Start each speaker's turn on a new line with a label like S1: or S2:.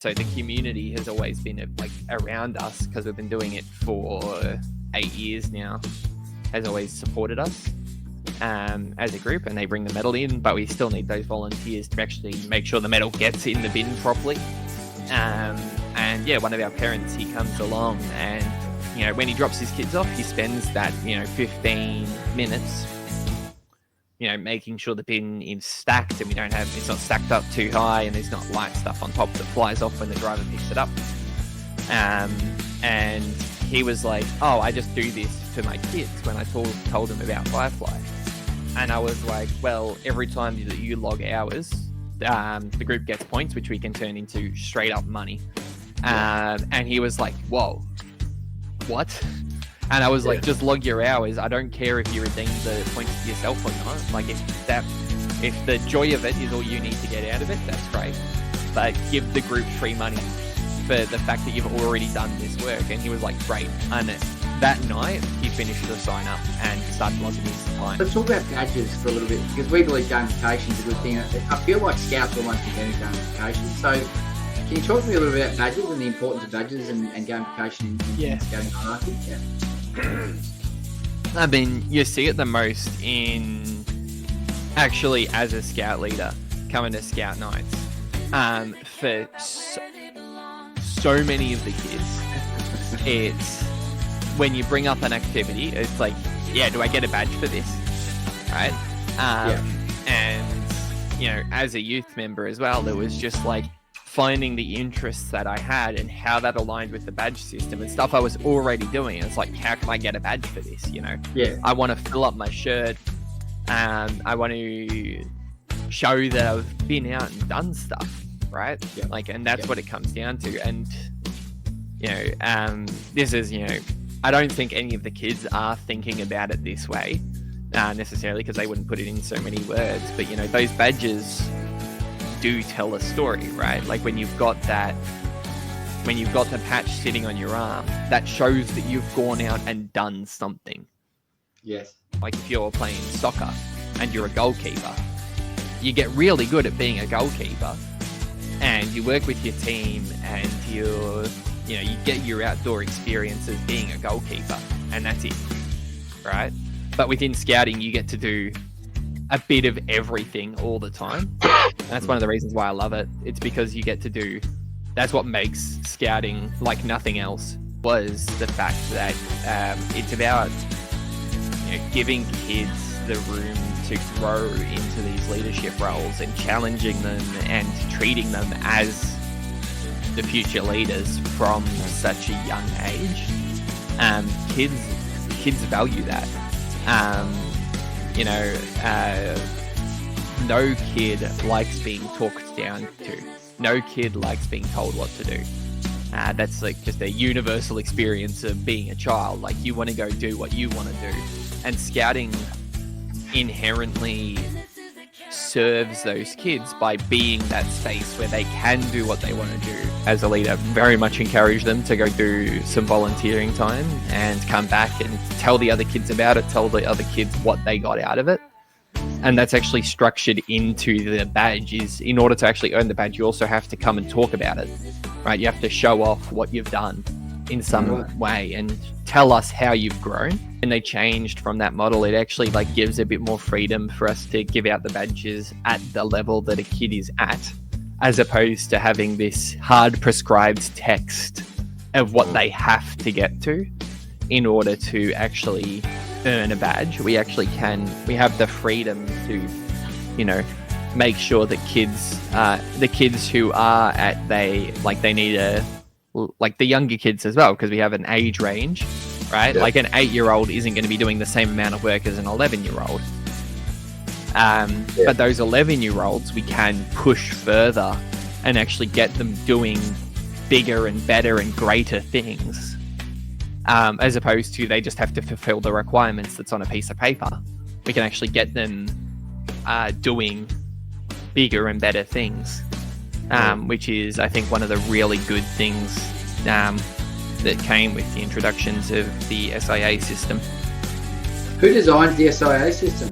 S1: So the community has always been like around us, because we've been doing it for 8 years now, has always supported us as a group, and they bring the metal in, but we still need those volunteers to actually make sure the metal gets in the bin properly. And yeah, one of our parents, he comes along, and you know, when he drops his kids off, he spends that 15 minutes making sure the bin is stacked, and it's not stacked up too high, and there's not light stuff on top that flies off when the driver picks it up. And he was like, oh, I just do this for my kids, when I told them about Firefly. And I was like, well, every time that you log hours, the group gets points, which we can turn into straight up money. And he was like, whoa, what? And I was like, just log your hours. I don't care if you redeem the points to yourself or not. Like, if the joy of it is all you need to get out of it, that's great. But give the group free money for the fact that you've already done this work. And he was like, great. And that night, he finished the sign up and started logging his time.
S2: Let's talk about badges for a little bit, because we believe gamification is a good thing. I feel like Scouts almost invented gamification. So can you talk to me a little bit about badges and the importance of badges and gamification in Scouting hierarchy? Yeah.
S1: I mean, you see it the most in actually as a Scout leader coming to Scout nights. For so many of the kids, it's when you bring up an activity, it's like, yeah, do I get a badge for this? Right? And, as a youth member as well, there was just like finding the interests that I had and how that aligned with the badge system and stuff I was already doing. It's like, how can I get a badge for this? I want to fill up my shirt. I want to show that I've been out and done stuff, right? And that's what it comes down to. And, this is, I don't think any of the kids are thinking about it this way necessarily, because they wouldn't put it in so many words. But, those badges do tell a story, right? Like when you've got the patch sitting on your arm, that shows that you've gone out and done something.
S2: Yes.
S1: Like if you're playing soccer and you're a goalkeeper, you get really good at being a goalkeeper, and you work with your team, and you get your outdoor experiences being a goalkeeper, and that's it, right? But within Scouting, you get to do a bit of everything all the time. And that's one of the reasons why I love it. It's because you get to do, that's what makes Scouting like nothing else, was the fact that it's about giving kids the room to grow into these leadership roles and challenging them and treating them as the future leaders from such a young age. Kids value that. No kid likes being talked down to. No kid likes being told what to do. That's like just a universal experience of being a child. Like, you want to go do what you want to do. And Scouting inherently serves those kids by being that space where they can do what they want to do. As a leader, very much encourage them to go do some volunteering time and come back and tell the other kids about it, tell the other kids what they got out of it. And that's actually structured into the badge. Is in order to actually earn the badge, you also have to come and talk about it, right? You have to show off what you've done in some way and tell us how you've grown. And they changed from that model. It actually gives a bit more freedom for us to give out the badges at the level that a kid is at, as opposed to having this hard prescribed text of what they have to get to in order to actually earn a badge. We actually we have the freedom to, make sure that the kids who are they need the younger kids as well, because we have an age range, right? Like an 8-year-old isn't going to be doing the same amount of work as an 11-year-old. But those 11-year-olds, we can push further and actually get them doing bigger and better and greater things, as opposed to they just have to fulfill the requirements that's on a piece of paper. We can actually get them doing bigger and better things, which is, I think, one of the really good things that came with the introductions of the SIA system.
S2: Who designed the SIA system?